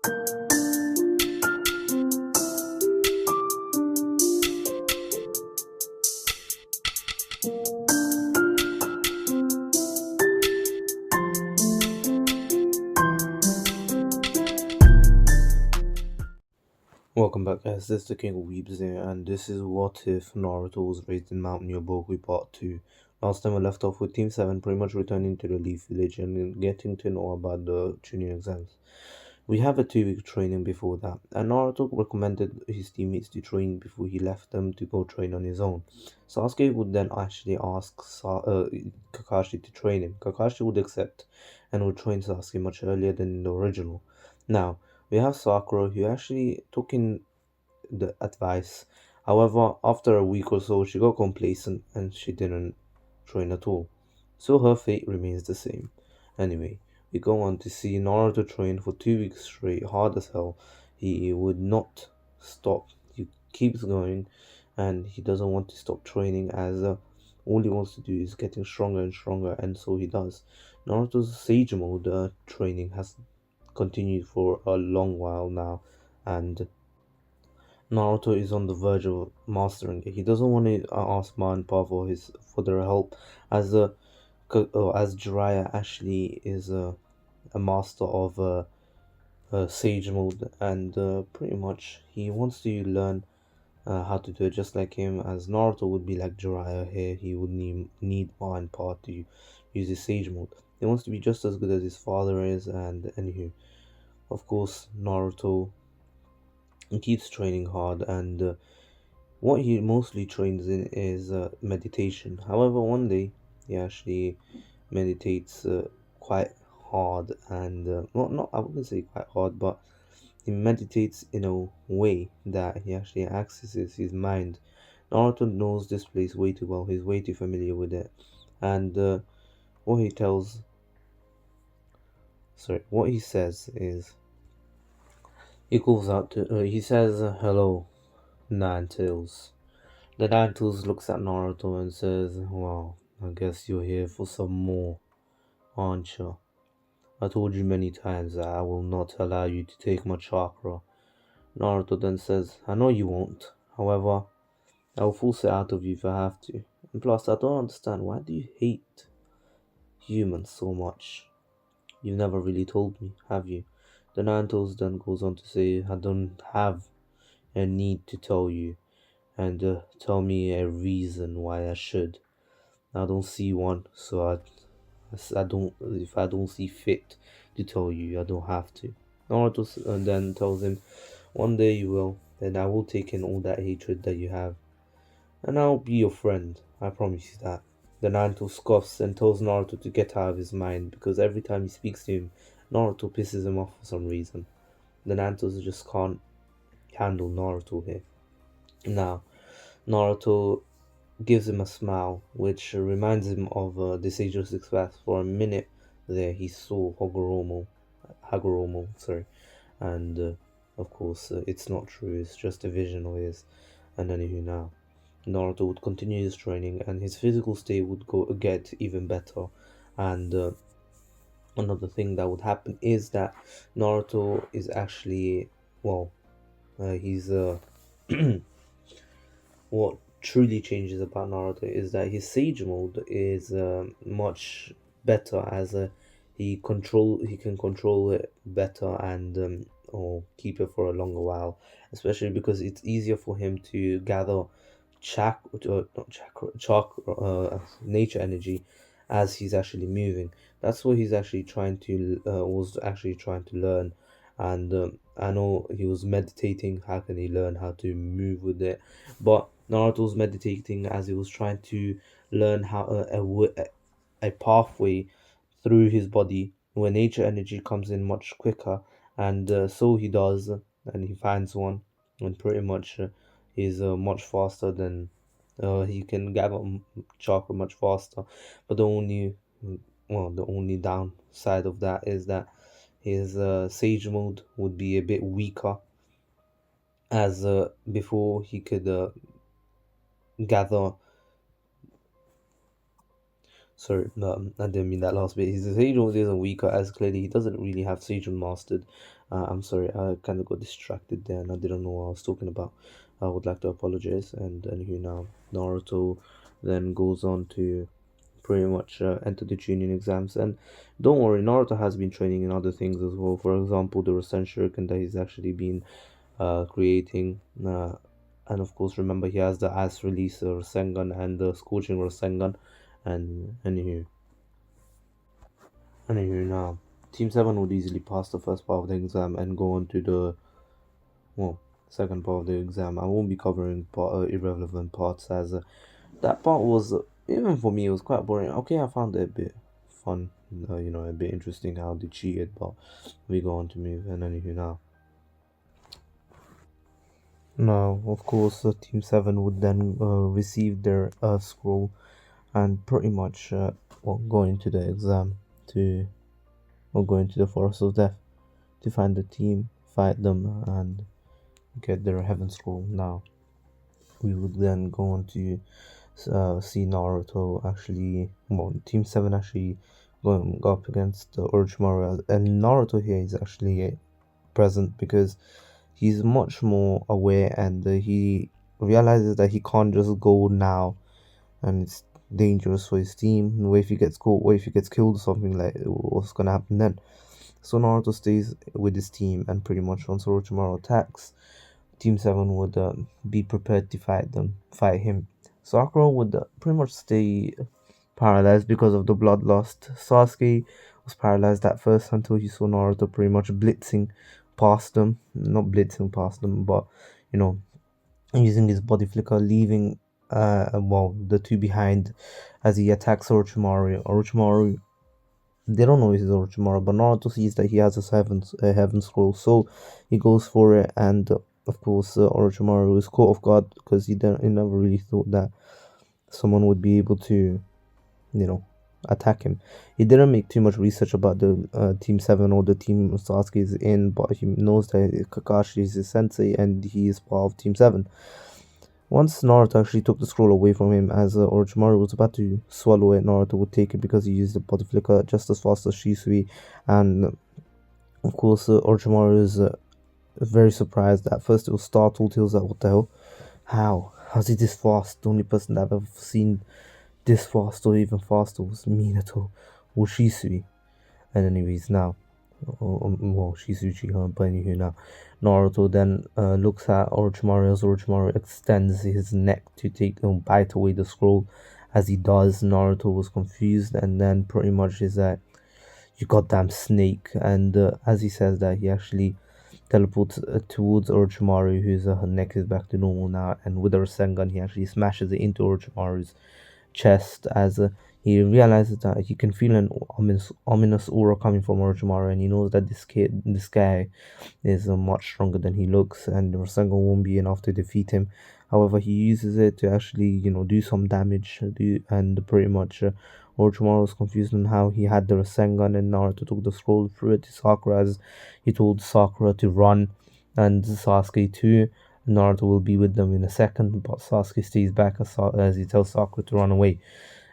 Welcome back, guys. This is the King of Weebs here, and this is What If Naruto was raised in Mount Miyoboku Part 2. Last time we left off with Team 7 pretty much returning to the Leaf Village and getting to know about the Chunin exams. We have a 2 week training before that, and Naruto recommended his teammates to train before he left them to go train on his own. Sasuke would then actually ask Kakashi to train him. Kakashi would accept and would train Sasuke much earlier than in the original. Now, we have Sakura who actually took in the advice. However, after a week or so, she got complacent and she didn't train at all. So her fate remains the same. Anyway, we go on to see Naruto train for 2 weeks straight, hard as hell. He would not stop. He keeps going and he doesn't want to stop training as all he wants to do is getting stronger and stronger, and so he does. Naruto's Sage Mode training has continued for a long while now, and Naruto is on the verge of mastering it. He doesn't want to ask Ma and Pa for their help, as as Jiraiya actually is a master of Sage Mode, and pretty much he wants to learn how to do it just like him. As Naruto would be like Jiraiya here, he would need Ma and Pa to use his Sage Mode. He wants to be just as good as his father is, and anywho, of course, Naruto keeps training hard, and what he mostly trains in is meditation. However, one day he actually meditates quite hard, and not I wouldn't say quite hard, but he meditates in a way that he actually accesses his mind. Naruto knows this place way too well. He's way too familiar with it, and what he tells, what he says is he calls out to. He says, "Hello, Nine Tails." The Nine Tails looks at Naruto and says, "Well, I guess you're here for some more, aren't you? I told you many times that I will not allow you to take my chakra." Naruto then says, "I know you won't. However, I will force it out of you if I have to. And plus, I don't understand, why do you hate humans so much? You've never really told me, have you?" The Nine Tails then goes on to say, "I don't have a need to tell you, and tell me a reason why I should. I don't see one, so I don't. If I don't see fit to tell you, I don't have to." Naruto then tells him, "One day you will, and I will take in all that hatred that you have, and I'll be your friend. I promise you that." The Naruto scoffs and tells Naruto to get out of his mind because every time he speaks to him, Naruto pisses him off for some reason. The Naruto just can't handle Naruto here. Now, Naruto gives him a smile, which reminds him of the Sage of Six Paths. For a minute there, he saw Hagoromo, sorry, and of course, it's not true. It's just a vision of his. And anywho, now Naruto would continue his training, and his physical state would get even better. And another thing that would happen is that Naruto is actually, well, he's what truly changes about Naruto is that his Sage Mode is much better, as he can control it better, and or keep it for a longer while, especially because it's easier for him to gather not chakra, nature energy as he's actually moving. That's what he's actually trying to was actually trying to learn, and I know he was meditating. How can he learn how to move with it? But Naruto was meditating as he was trying to learn how a pathway through his body where nature energy comes in much quicker, and so he does, and he finds one, and pretty much he's much faster than he can gather chakra much faster. But the only downside of that is that his Sage Mode would be a bit weaker, as before he could gather Sorry, I didn't mean that last bit. His Seijo isn't weaker as clearly he doesn't really have Seijo mastered. I'm sorry, I kind of got distracted there and I didn't know what I was talking about. I would like to apologize. And anywho, now Naruto then goes on to pretty much enter the Chunin exams. And don't worry, Naruto has been training in other things as well. For example, the Rasen Shuriken that he's actually been creating. And of course, remember he has the Ice Release Rasengan and the Scorching Rasengan. And anywho, now Team 7 would easily pass the first part of the exam and go on to the, well, second part of the exam. I won't be covering irrelevant parts as that part was, even for me, it was quite boring. Okay, I found it a bit fun, a bit interesting how they cheated, but we go on to move. And anywho, now, of course, Team 7 would then receive their scroll and pretty much go into the exam to, or go into the Forest of Death to find the team, fight them, and get their heaven scroll. Now, we would then go on to see Naruto actually, well, Team 7 actually going up against Orochimaru. And Naruto here is actually present because he's much more aware and he realizes that he can't just go now and it's dangerous for his team. What if he gets caught? What if he gets killed or something? Like, what's gonna happen then? So Naruto stays with his team, and pretty much once Orochimaru attacks, Team 7 would be prepared to fight him. Sakura would pretty much stay paralyzed because of the bloodlust. Sasuke was paralyzed at first until he saw Naruto pretty much blitzing past them. Not blitzing past them, but you know, using his body flicker, leaving the two behind as he attacks Orochimaru. Orochimaru, they don't know he's Orochimaru, but Naruto sees that he has a heaven scroll, so he goes for it. And of course, Orochimaru is caught off guard because he never really thought that someone would be able to, you know, attack him. He didn't make too much research about the Team 7 or the team Sasuke is in, but he knows that Kakashi is his sensei and he is part of Team 7. Once Naruto actually took the scroll away from him as Orochimaru was about to swallow it, Naruto would take it because he used the body flicker just as fast as Shisui. And of course, Orochimaru is very surprised. At first, it was startled. He was like, "What the hell? How? How's he this fast?" The only person that I've ever seen this fast or even faster was Minato or Shisui. And anyways, now, well, Shisui Uchiha, but anywho, now, Naruto then looks at Orochimaru as Orochimaru extends his neck to bite away the scroll. As he does, Naruto was confused and then pretty much is like, "You goddamn snake." And as he says that, he actually teleports towards Orochimaru, whose her neck is back to normal now, and with a Rasengan, he actually smashes it into Orochimaru's chest as he realizes that he can feel an ominous aura coming from Orochimaru, and he knows that this guy is much stronger than he looks, and the Rasengan won't be enough to defeat him. However, he uses it to actually, do some damage, and pretty much Orochimaru was confused on how he had the Rasengan, and Naruto took the scroll threw it to Sakura as he told Sakura to run, and Sasuke too. Naruto will be with them in a second, but Sasuke stays back as he tells Sakura to run away.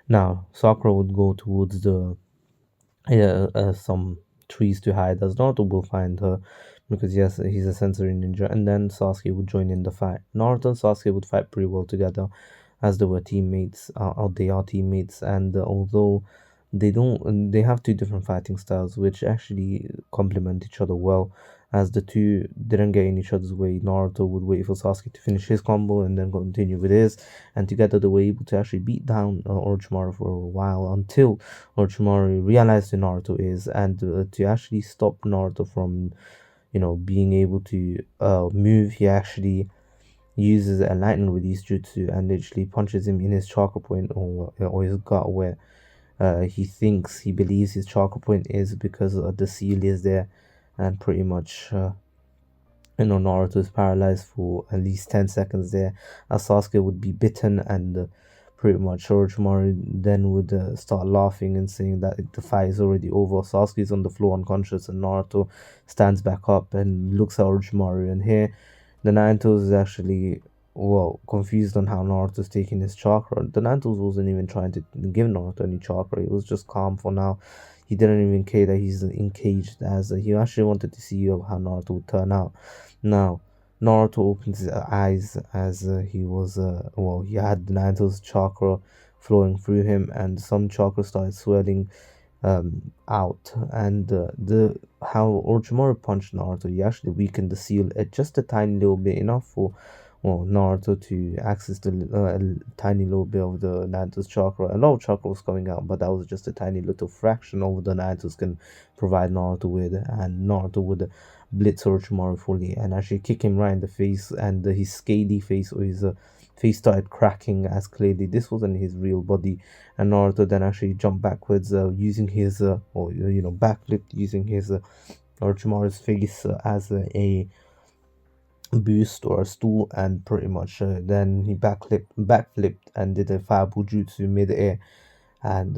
Now, Sakura would go towards the some trees to hide, as Naruto will find her because yes, he's a sensory ninja, and then Sasuke would join in the fight. Naruto and Sasuke would fight pretty well together, as they were teammates. They are teammates, and although they have two different fighting styles, which actually complement each other well. As the two didn't get in each other's way, Naruto would wait for Sasuke to finish his combo and then continue with his, and together they were able to actually beat down Orochimaru for a while until Orochimaru realized who Naruto is, and to actually stop Naruto from, being able to move, he actually uses a lightning release jutsu and literally punches him in his chakra point or his gut where he believes his chakra point is because the seal is there, and pretty much Naruto is paralyzed for at least 10 seconds there, as Sasuke would be bitten, and pretty much Orochimaru then would start laughing and saying that the fight is already over. Sasuke is on the floor unconscious, and Naruto stands back up and looks at Orochimaru, and here the Nine Tails is actually confused on how Naruto's taking his chakra. The Naruto wasn't even trying to give Naruto any chakra. He was just calm for now. He didn't even care that he's encaged, as he actually wanted to see how Naruto would turn out. Now, Naruto opens his eyes as he had Naruto's chakra flowing through him, and some chakra started swirling out. And the how Orochimaru punched Naruto, he actually weakened the seal just a tiny little bit, enough for Naruto to access the tiny little bit of the Naruto's chakra. A lot of chakra was coming out, but that was just a tiny little fraction of the Naruto's can provide Naruto with, and Naruto would blitz Orochimaru fully and actually kick him right in the face, and his scaly face or his face started cracking as clearly this wasn't his real body. And Naruto then actually jumped backwards using his backflipped using his Orochimaru's face as a boost or a stool, and pretty much then he backflipped and did a fireball jutsu mid-air, and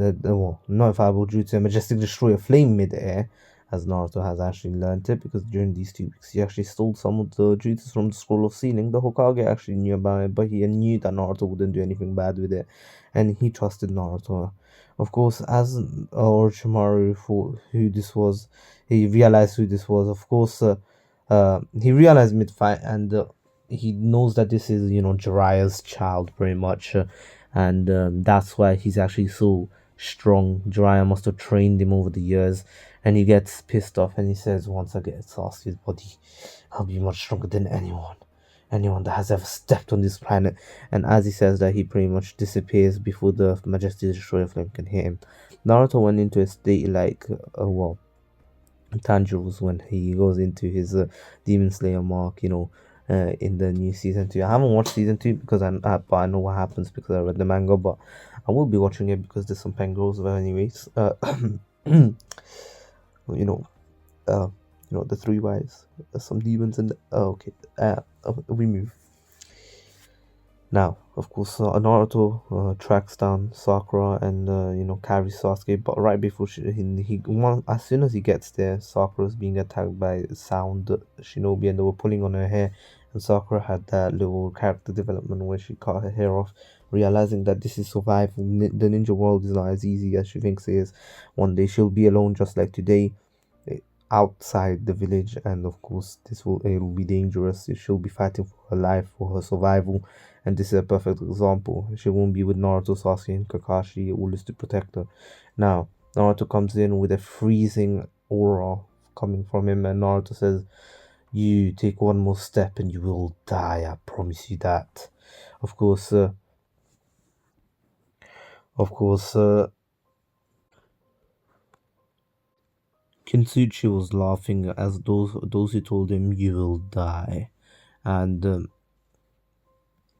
not a fireball jutsu, a majestic destroyer flame mid-air, as Naruto has actually learned it, because during these 2 weeks he actually stole some of the jutsus from the scroll of sealing. The Hokage actually knew about it, but he knew that Naruto wouldn't do anything bad with it, and he trusted Naruto. Of course, as Orochimaru, for who this was, he realized who this was. Of course, he realized mid-fight, and he knows that this is Jiraiya's child, very much, and that's why he's actually so strong. Jiraiya must have trained him over the years, and he gets pissed off and he says, "Once I get Sasuke's body, I'll be much stronger than anyone that has ever stepped on this planet." And as he says that, he pretty much disappears before the Majestic Destroyer Flame can hit him. Naruto went into a state like, Tanjiro's when he goes into his Demon Slayer mark, in the new season 2. I haven't watched season 2 because but I know what happens because I read the manga, but I will be watching it because there's some penguins there anyways. You know, uh, the three wives, some demons, and okay, we move. Now, of course, Naruto tracks down Sakura and carries Sasuke. But right before as soon as he gets there, Sakura's being attacked by Sound Shinobi, and they were pulling on her hair. And Sakura had that little character development where she cut her hair off, realizing that this is survival. The ninja world is not as easy as she thinks it is. One day she'll be alone, just like today, eh, outside the village, and of course it will be dangerous. She'll be fighting for her life, for her survival, and this is a perfect example. She won't be with Naruto, Sasuke, and Kakashi, all is to protect her. Now, Naruto comes in with a freezing aura coming from him, and Naruto says, "You take one more step and you will die, I promise you that." Of course, of course, Kintsuchi was laughing as those who told him, "You will die." And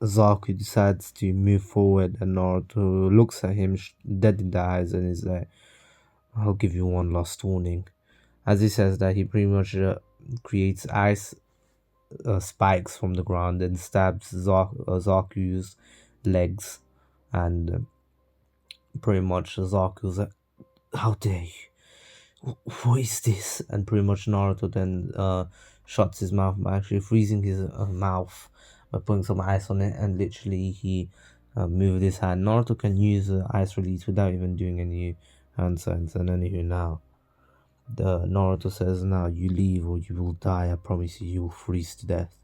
Zaku decides to move forward, and Naruto looks at him dead in the eyes and is like, "I'll give you one last warning." As he says that, he pretty much creates ice spikes from the ground and stabs Zaku's legs, and pretty much Zaku's like, "How dare you? What is this?" And pretty much Naruto then shuts his mouth by actually freezing his mouth by putting some ice on it, and literally he moved his hand. Naruto can use ice release without even doing any hand signs. And anywho, now the Naruto says, "Now you leave or you will die. I promise you, you will freeze to death."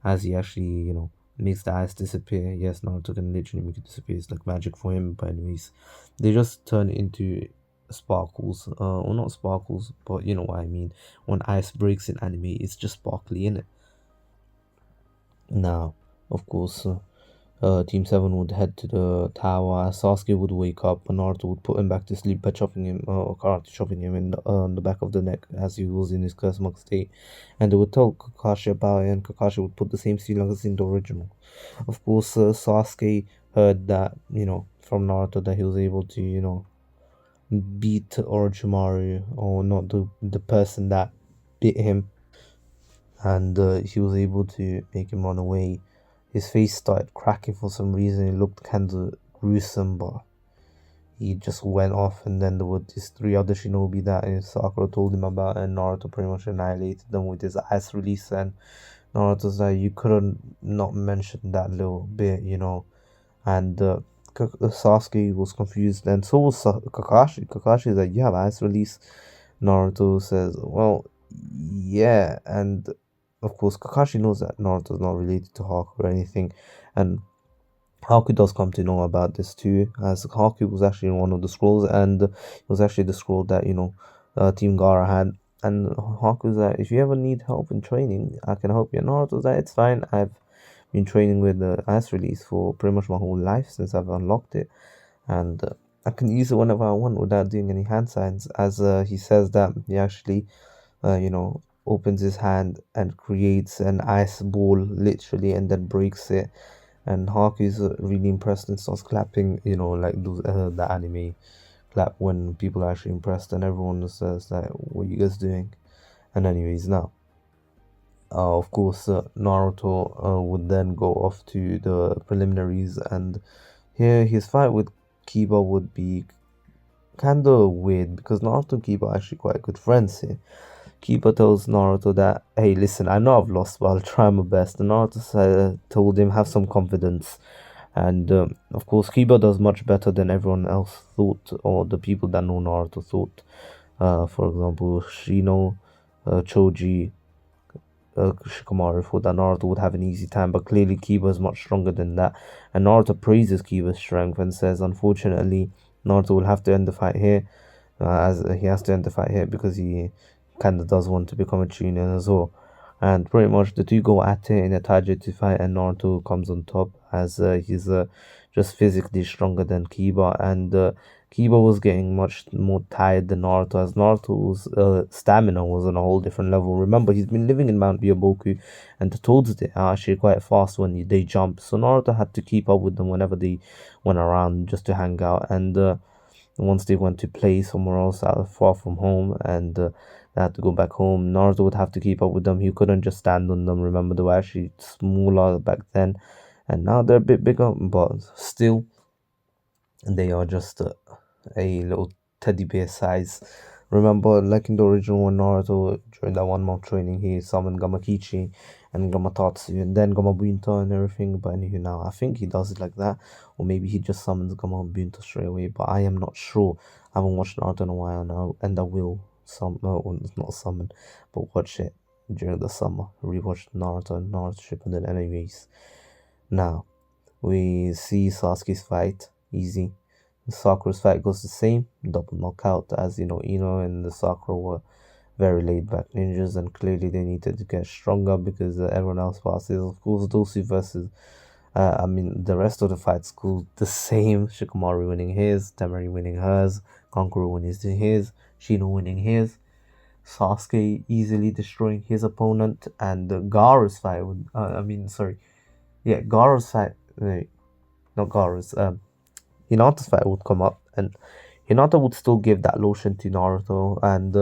As he actually, makes the ice disappear. Yes, Naruto can literally make it disappear. It's like magic for him. But anyways, they just turn into sparkles. Or not sparkles, but you know what I mean. When ice breaks in anime, it's just sparkly in it. Now, of course, Team 7 would head to the tower. Sasuke would wake up, and Naruto would put him back to sleep by chopping him, karate chopping him on the back of the neck as he was in his curse mark state. And they would tell Kakashi about it, and Kakashi would put the same seal as in the original. Of course, Sasuke heard that, from Naruto, that he was able to, beat Orochimaru, or not the person that beat him, and he was able to make him run away. His face started cracking for some reason. It looked kind of gruesome, but he just went off. And then there were these three other shinobi that Sakura told him about, and Naruto pretty much annihilated them with his ice release. And Naruto's like, you couldn't not mention that little bit, and Sasuke was confused, and so was Kakashi. Kakashi's like, you have ice release. Naruto says, well, yeah, and of course Kakashi knows that Naruto's not related to Haku or anything, and Haku does come to know about this too, as Haku was actually in one of the scrolls, and it was actually the scroll that Team Gara had. And Haku's like, if you ever need help in training, I can help you. And Naruto's like, it's fine. I've been training with the ice release for pretty much my whole life since I've unlocked it, and I can use it whenever I want without doing any hand signs. As he says that he actually, opens his hand and creates an ice ball literally, and then breaks it. And Hawk is really impressed and starts clapping, like those the anime clap when people are actually impressed, and everyone says like, "What are you guys doing?" And anyways, now, of course, Naruto would then go off to the preliminaries, and here his fight with Kiba would be kinda weird because Naruto and Kiba are actually quite good friends here. Kiba tells Naruto that, hey, listen, I know I've lost, but I'll try my best. And Naruto told him, have some confidence. And of course, Kiba does much better than everyone else thought, or the people that know Naruto thought. For example, Shino, Choji, Shikamaru thought that Naruto would have an easy time, but clearly Kiba is much stronger than that. And Naruto praises Kiba's strength and says, unfortunately, Naruto will have to end the fight here, as he has to end the fight here because he kind of does want to become a Chunin as well. And pretty much the two go at it in a Taijutsu fight, and Naruto comes on top as he's just physically stronger than Kiba. And Kiba was getting much more tired than Naruto, as Naruto's stamina was on a whole different level. Remember, he's been living in Mount Miyoboku, and the toads there are actually quite fast when they jump. So Naruto had to keep up with them whenever they went around just to hang out. And once they went to play somewhere else out far from home, and they had to go back home, Naruto would have to keep up with them. He couldn't just stand on them. Remember, they were actually smaller back then, and now they're a bit bigger, but still, they are just a little teddy bear size. Remember, like in the original one, Naruto, during that 1 month training, he summoned Gamakichi and Gamatatsu and then Gamabunta and everything. But anyway, now I think he does it like that, or maybe he just summons Gamabunta straight away. But I am not sure. I haven't watched Naruto in a while now, and I will well, not summon, but watch it during the summer. Rewatch Naruto and Naruto Shippuden. Anyways, now we see Sasuke's fight, easy. Sakura's fight goes the same, double knockout, as Ino and the Sakura were very laid back ninjas, and clearly they needed to get stronger because everyone else passes. Of course, Dosu versus, the rest of the fights go the same. Shikamaru winning his, Temari winning hers, Kankuro winning his, Shino winning his, Sasuke easily destroying his opponent, and Gaara's fight would, Gaara's fight, not Gaara's, Hinata's fight would come up, and Hinata would still give that lotion to Naruto, and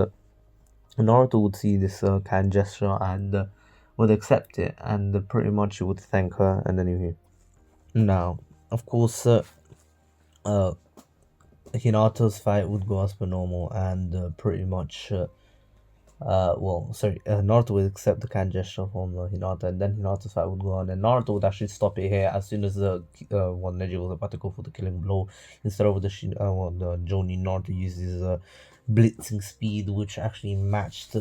Naruto would see this kind gesture and would accept it, and pretty much would thank her, and anyway. Now, of course, uh, Hinata's fight would go as per normal, and pretty much Naruto would accept the kind gesture from Hinata, and then Hinata's fight would go on, and Naruto would actually stop it here as soon as the one Neji was about to go for the killing blow. Instead of the Jonin, Naruto uses blitzing speed, which actually matched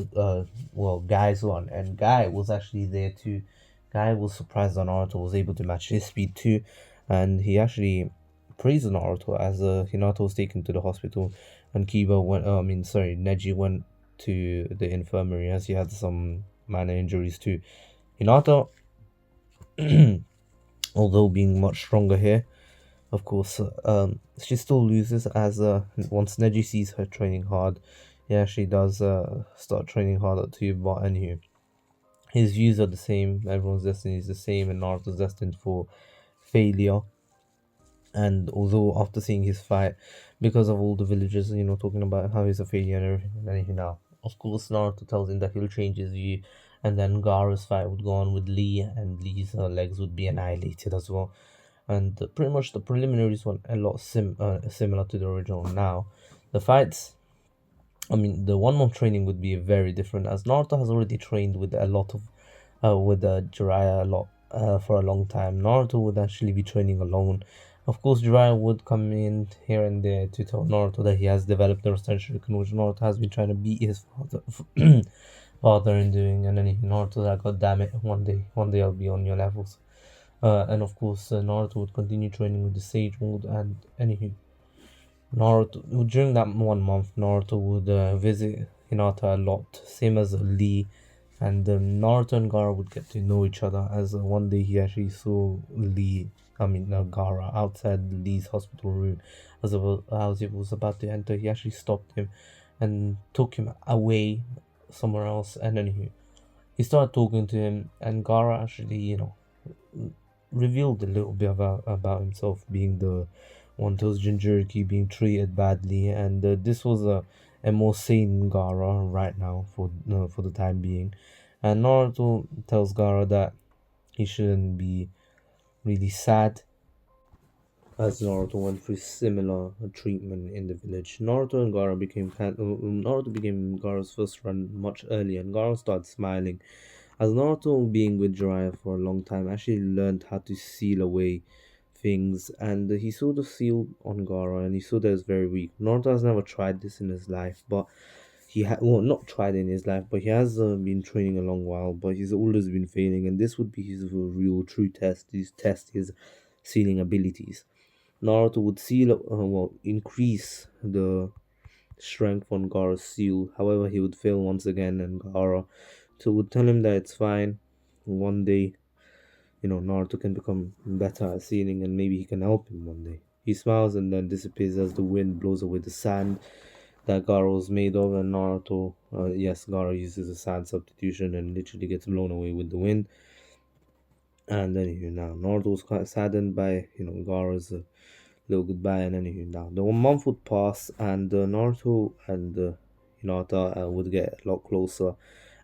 Guy's one, and Guy was actually there too. Guy was surprised that Naruto was able to match his speed too, and he actually praised Naruto as Hinata was taken to the hospital, and Neji went to the infirmary as he had some minor injuries too. Hinata, although being much stronger here, of course, she still loses as once Neji sees her training hard, yeah, she does start training harder too. But anywho, his views are the same. Everyone's destiny is the same, and Naruto's destined for failure. And although after seeing his fight, because of all the villagers, talking about how he's a failure and everything, and anything now, of course, Naruto tells him that he'll change his view, and then Gaara's fight would go on with Lee, and Lee's legs would be annihilated as well. And pretty much the preliminaries were a lot similar to the original. Now, the fights, the 1 month training would be very different, as Naruto has already trained with a lot of with Jiraiya a lot for a long time. Naruto would actually be training alone. Of course, Jiraiya would come in here and there to tell Naruto that he has developed the Rasengan, which Naruto has been trying to beat his father father in doing. And then Naruto's like, God damn it, one day I'll be on your levels. And of course, Naruto would continue training with the Sage Mode. And anywho, Naruto during that 1 month, Naruto would visit Hinata a lot, same as Lee, and Naruto and Gaara would get to know each other. As one day he actually saw Gaara outside Lee's hospital room, as he was about to enter. He actually stopped him and took him away somewhere else, and then he started talking to him, and Gaara actually, revealed a little bit about himself being the one tells Jinchuriki being treated badly, and this was a more sane Gaara right now for the time being. And Naruto tells Gaara that he shouldn't be really sad, as Naruto went through similar treatment in the village. Naruto became Gaara's first friend much earlier, and Gaara started smiling. As Naruto, being with Jiraiya for a long time, actually learned how to seal away things, and he saw the seal on Gaara, and he saw that it's very weak. Naruto has never tried this in his life, but not tried in his life, but he has been training a long while, but he's always been failing, and this would be his real true test. His test his sealing abilities. Naruto would increase the strength on Gaara's seal. However, he would fail once again, and Gaara would tell him that it's fine. One day, Naruto can become better at sealing, and maybe he can help him one day. He smiles and then disappears as the wind blows away the sand that Gaara was made of, and Gaara uses a sand substitution and literally gets blown away with the wind. And then now Naruto was quite saddened by Gaara's little goodbye, and then now the 1 month would pass, and Naruto and Hinata would get a lot closer,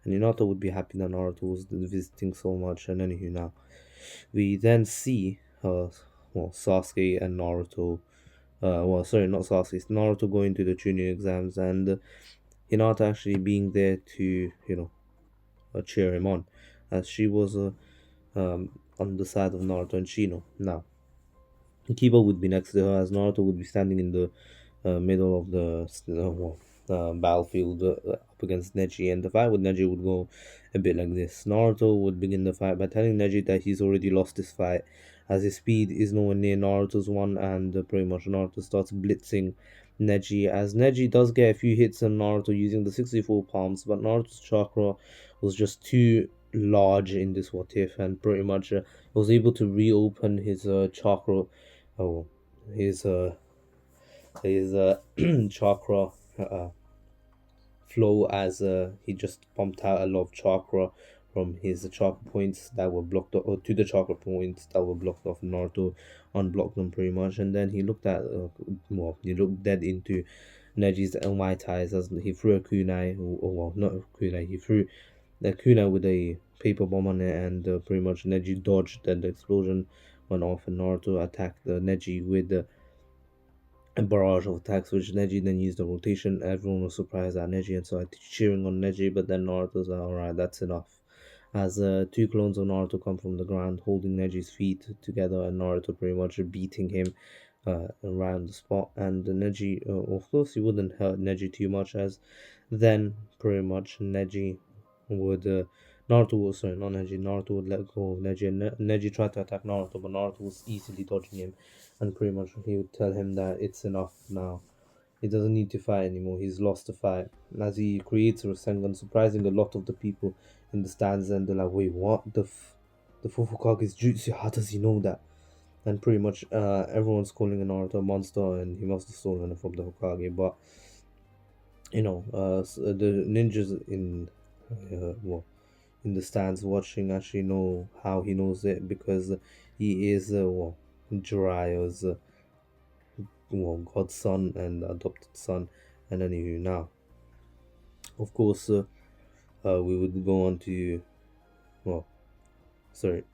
and Hinata would be happy that Naruto was visiting so much. And then now we then see Sasuke and Naruto. Sorry, not Sasuke. It's Naruto going to the Chunin exams, and Hinata actually being there to cheer him on, as she was on the side of Naruto and Shino. Now, Kiba would be next to her, as Naruto would be standing in the middle of the battlefield up against Neji, and the fight with Neji would go a bit like this. Naruto would begin the fight by telling Neji that he's already lost this fight, as his speed is nowhere near Naruto's one, and pretty much Naruto starts blitzing Neji, as Neji does get a few hits on Naruto using the 64 palms, but Naruto's chakra was just too large in this what if, and pretty much was able to reopen his chakra, oh, his chakra flow, as he just pumped out a lot of chakra from his chakra points that were blocked off, or to the chakra points that were blocked off. Naruto unblocked them pretty much, and then he looked he looked dead into Neji's white eyes as he threw a kunai, not a kunai, he threw the kunai with a paper bomb on it, and pretty much Neji dodged, and the explosion went off, and Naruto attacked Neji with a barrage of attacks, which Neji then used the rotation. Everyone was surprised at Neji and started cheering on Neji, but then Naruto's like, alright, that's enough. As two clones of Naruto come from the ground, holding Neji's feet together, and Naruto pretty much beating him around the spot. And Neji, of course, he wouldn't hurt Neji too much, as then pretty much Neji would. Naruto was sorry, not Neji. Naruto would let go of Neji, and Neji tried to attack Naruto, but Naruto was easily dodging him, and pretty much he would tell him that it's enough now. He doesn't need to fight anymore. He's lost the fight. As he creates a Rasengan, surprising a lot of the people in the stands, and they're like, "Wait, what? The fourth Hokage's jutsu? How does he know that?" And pretty much everyone's calling Naruto a monster, and he must have stolen it from the Hokage. But the ninjas in the stands watching actually know how he knows it, because he is Jiraiya's godson and adopted son. And anyway, now of course we would go on to well sorry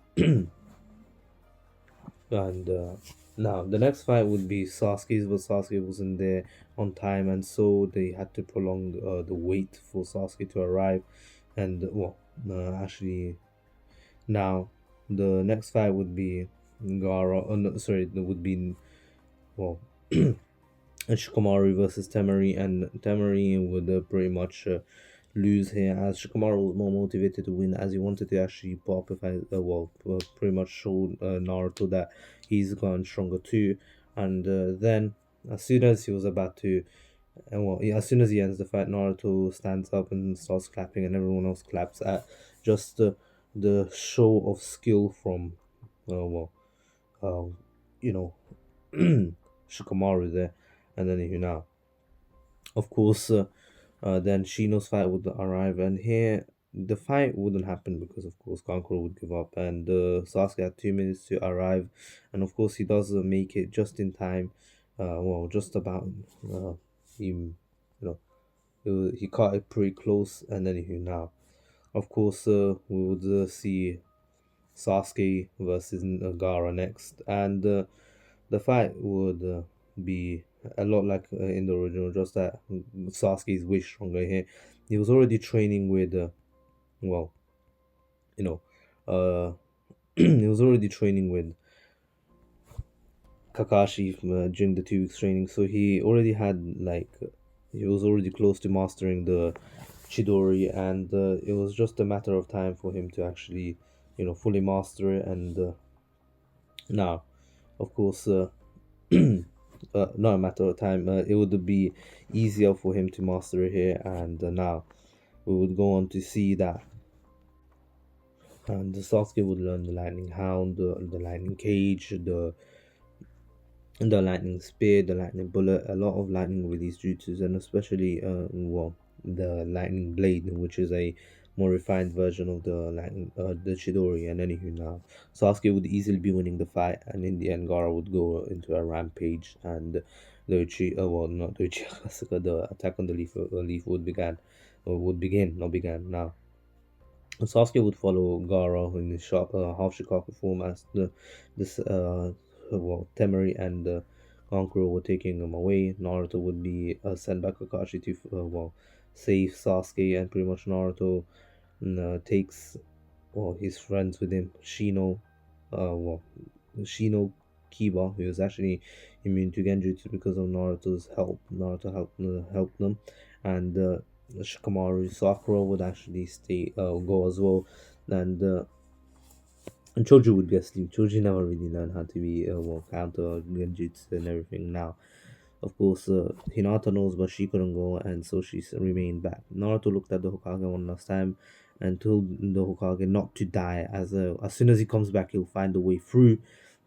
and now the next fight would be Sasuke's, but Sasuke wasn't there on time, and so they had to prolong the wait for Sasuke to arrive. And actually Now, the next fight would be Gara. No, sorry, it would be well, Shikamaru versus Temari, and Temari would pretty much lose here as Shikamaru was more motivated to win as he wanted to actually pop if I pretty much show Naruto that he's gotten stronger too. And then as soon as he was about to as soon as he ends the fight, Naruto stands up and starts clapping, and everyone else claps at just the show of skill from uh, well uh, you know Shikamaru there. And then you know, of course, then Shino's fight would arrive, and here the fight wouldn't happen because, of course, Kankuro would give up, and Sasuke had 2 minutes to arrive, and of course, he does make it just in time. Just about. He, know, he caught it pretty close, and then he now, of course, we would see Sasuke versus Gaara next, and the fight would be a lot like in the original, just that Sasuke is way stronger here. He was already training with, well, you know, uh, he was already training with Kakashi during the 2 weeks training, so he already had like, he was already close to mastering the Chidori, and it was just a matter of time for him to actually, fully master it. And now, of course, not a matter of time. It would be easier for him to master it here, and now we would go on to see that. And the Sasuke would learn the Lightning Hound, the Lightning Cage, the Lightning Spear, the Lightning Bullet, a lot of lightning release jutsus, and especially, the Lightning Blade, which is a more refined version of the Chidori. And anywho, now Sasuke would easily be winning the fight, and in the end, Gaara would go into a rampage, and not the Uchiha the attack on the leaf would begin, not began now. Sasuke would follow Gaara in his half Shikaku form as this Temari and Kankuro were taking him away. Naruto would be sent back Kakashi to save Sasuke, and pretty much Naruto takes his friends with him. Shino Kiba, who is actually immune to Genjutsu because of Naruto's help. Naruto helped them, and Shikamaru Sakura would actually go as well, and Choji would be asleep. Choji never really learned how to be counter Genjutsu and everything. Now, of course, Hinata knows, but she couldn't go, and so she remained back. Naruto looked at the Hokage one last time and told the Hokage not to die. As soon as he comes back, he'll find a way through.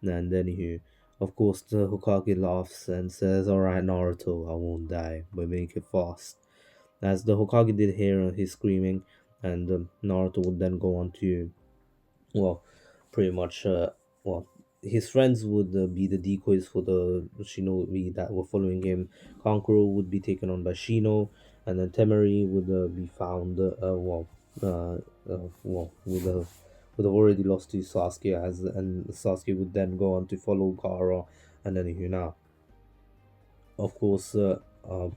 And then of course, the Hokage laughs and says, "All right, Naruto, I won't die, but make it fast." As the Hokage did hear his screaming, and Naruto would then go on to, well, pretty much, well, his friends would be the decoys for the shinobi that were following him. Kankuro would be taken on by Shino, and then Temari would be found, would have already lost to Sasuke, and Sasuke would then go on to follow Gaara, and then Hina. Of course,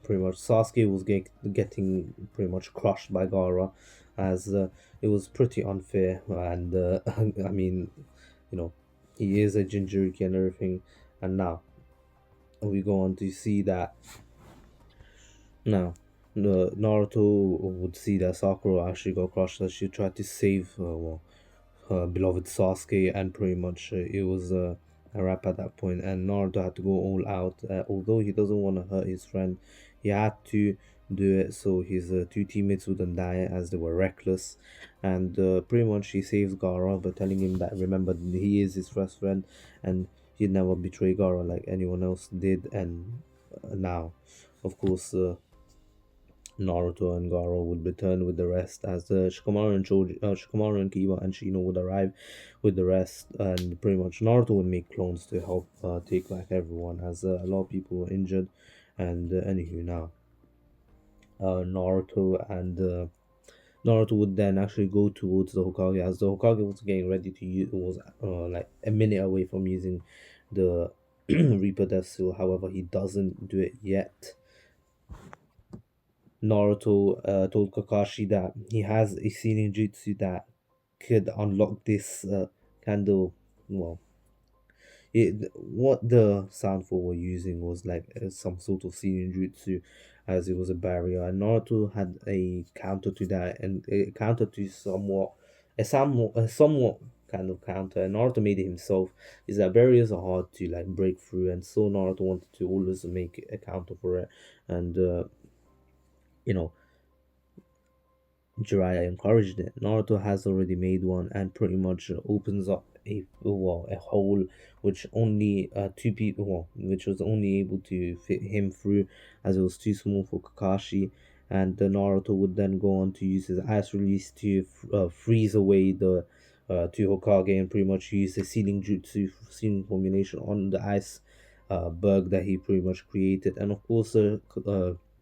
pretty much Sasuke was getting pretty much crushed by Gaara, as it was pretty unfair. And I mean, you know, he is a Jinchuriki and everything. And now we go on to see that now the Naruto would see that Sakura actually got crushed as she tried to save her beloved Sasuke, and pretty much it was a wrap at that point, and Naruto had to go all out. Although he doesn't want to hurt his friend, he had to do it so his two teammates wouldn't die as they were reckless. And pretty much he saves Gaara by telling him that remember he is his first friend, and he'd never betray Gaara like anyone else did. And now, of course, Naruto and Garo would return with the rest as Shikamaru and Kiba and Shino would arrive with the rest, and pretty much Naruto would make clones to help take back everyone as a lot of people were injured. And anywho, now Naruto and Naruto would then actually go towards the Hokage as the Hokage was getting ready to use, was like a minute away from using the Reaper Death Seal. However, he doesn't do it yet. Naruto told Kakashi that he has a sealing jutsu that could unlock this kind of, well, what the Sanford were using was like some sort of sealing jutsu, as it was a barrier, and Naruto had a counter to that, and a counter to somewhat kind of counter, and Naruto made it himself. Is that barriers are hard to like break through, and so Naruto wanted to always make a counter for it, and you know Jiraiya encouraged it. Naruto has already made one and pretty much opens up a hole which only two people, which was only able to fit him through, as it was too small for Kakashi. And Naruto would then go on to use his ice release to freeze away the two Hokage and pretty much use the sealing jutsu, sealing formulation on the ice bug that he pretty much created. And of course,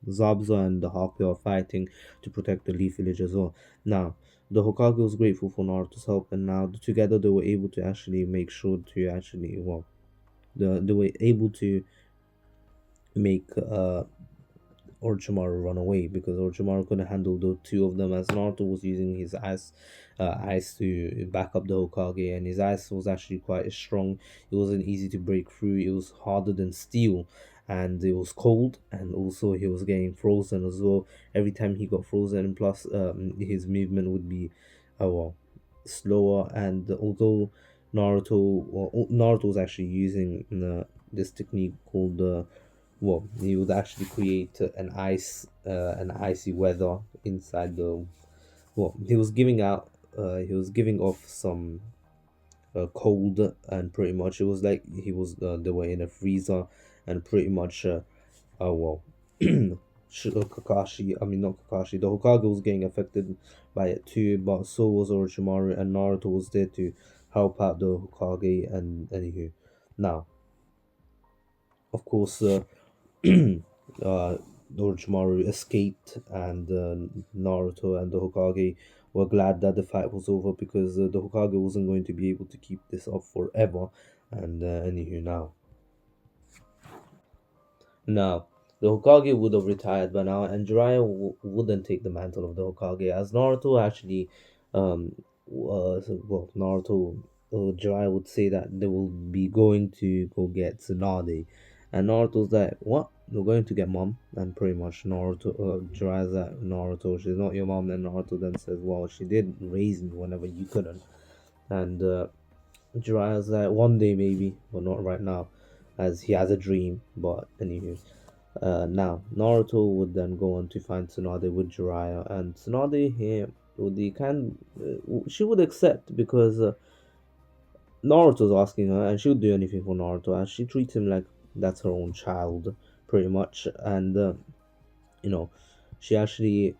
Zabza and the Haku are fighting to protect the Leaf Village as well. Now, the Hokage was grateful for Naruto's help, and now together they were able to actually make sure to actually, they were able to make Orochimaru run away, because Orochimaru couldn't handle the two of them, as Naruto was using his ice to back up the Hokage, and his ice was actually quite strong. It wasn't easy to break through. It was harder than steel, and it was cold, and also he was getting frozen as well. Every time he got frozen, and plus his movement would be slower. And although Naruto was actually using this technique called he would actually create an icy weather inside the. He was giving out. He was giving off some cold, and pretty much it was like he was. They were in a freezer, and pretty much. Well, Kakashi. I mean, not Kakashi. The Hokage was getting affected by it too, but so was Orochimaru, and Naruto was there to help out the Hokage. And anywho, now, of course, uh, Orochimaru escaped, and Naruto and the Hokage were glad that the fight was over, because the Hokage wasn't going to be able to keep this up forever. And anywho, now the Hokage would have retired by now, and Jiraiya wouldn't take the mantle of the Hokage, as Naruto actually, Naruto, Jiraiya would say that they will be going to go get Tsunade, and Naruto's like, "What? We're going to get mom?" And pretty much Jiraiya's like, "Naruto, she's not your mom." And Naruto then says, "Well, she did raise me whenever you couldn't." And Jiraiya's like, "One day maybe, but not right now," as he has a dream. But anywho. Now, Naruto would then go on to find Tsunade with Jiraiya, and Tsunade here would she would accept, because Naruto's asking her, and she would do anything for Naruto, and she treats him like that's her own child, pretty much. And you know, she actually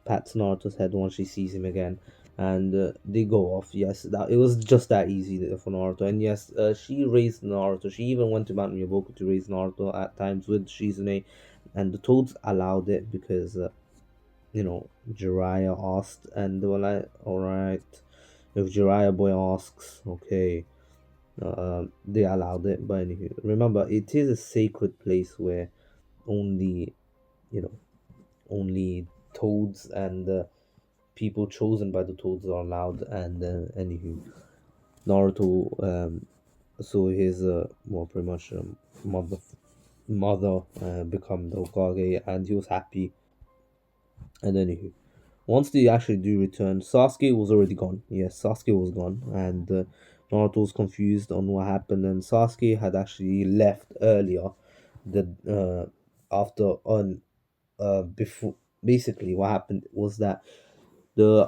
pats Naruto's head once she sees him again, and they go off. Yes, that it was just that easy for Naruto. And yes, she raised Naruto. She even went to Mount Miyoboku to raise Naruto at times with Shizune, and the Toads allowed it, because Jiraiya asked, and they were like, "All right, if Jiraiya boy asks, okay." They allowed it, but anyway, remember, it is a sacred place where only you know only toads and people chosen by the toads are allowed. And anywho, Naruto so his pretty much mother become the Hokage, and he was happy. And anywho, once they actually do return, Sasuke was already gone. Yes, Sasuke was gone, and Naruto was confused on what happened. And Sasuke had actually left earlier, the after on before. Basically, what happened was that the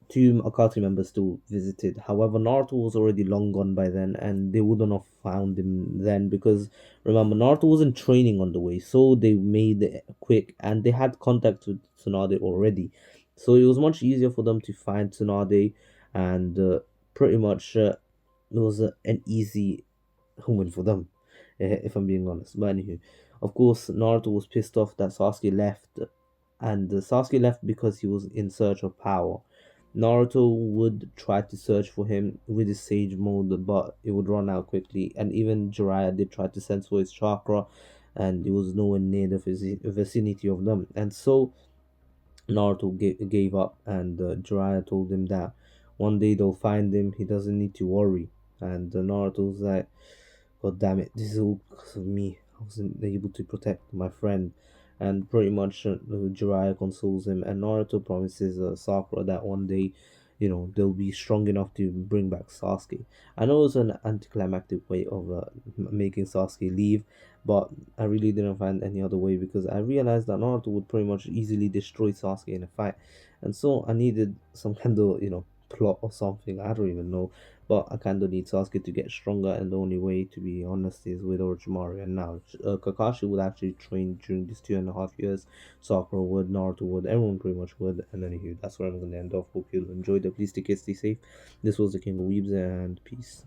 two Akatsuki members still visited. However, Naruto was already long gone by then, and they wouldn't have found him then, because remember, Naruto wasn't training on the way, so they made it quick, and they had contact with Tsunade already, so it was much easier for them to find Tsunade, and pretty much it was an easy win for them, if I'm being honest. But anywho, of course, Naruto was pissed off that Sasuke left, and Sasuke left because he was in search of power. Naruto would try to search for him with his Sage mode, but it would run out quickly. And even Jiraiya did try to sense for his chakra, and it was nowhere near the vicinity of them. And so Naruto gave up, and Jiraiya told him that One day they'll find him. He doesn't need to worry. And Naruto's like, God damn it, this is all because of me. I wasn't able to protect my friend. And pretty much Jiraiya consoles him, and Naruto promises Sakura that one day, they'll be strong enough to bring back Sasuke. I know it's an anticlimactic way of making Sasuke leave, but I really didn't find any other way because I realized that Naruto would pretty much easily destroy Sasuke in a fight, and so I needed some kind of plot or something. I don't even know, but I kind of need Sasuke to get stronger, and the only way, to be honest, is with Orochimaru. And now, Kakashi would actually train during these 2.5 years. Sakura would, Naruto would, everyone pretty much would. And anywho, that's where I'm going to end off. Hope you'll enjoy it. Please take care, stay safe. This was the King of Weebs, and peace.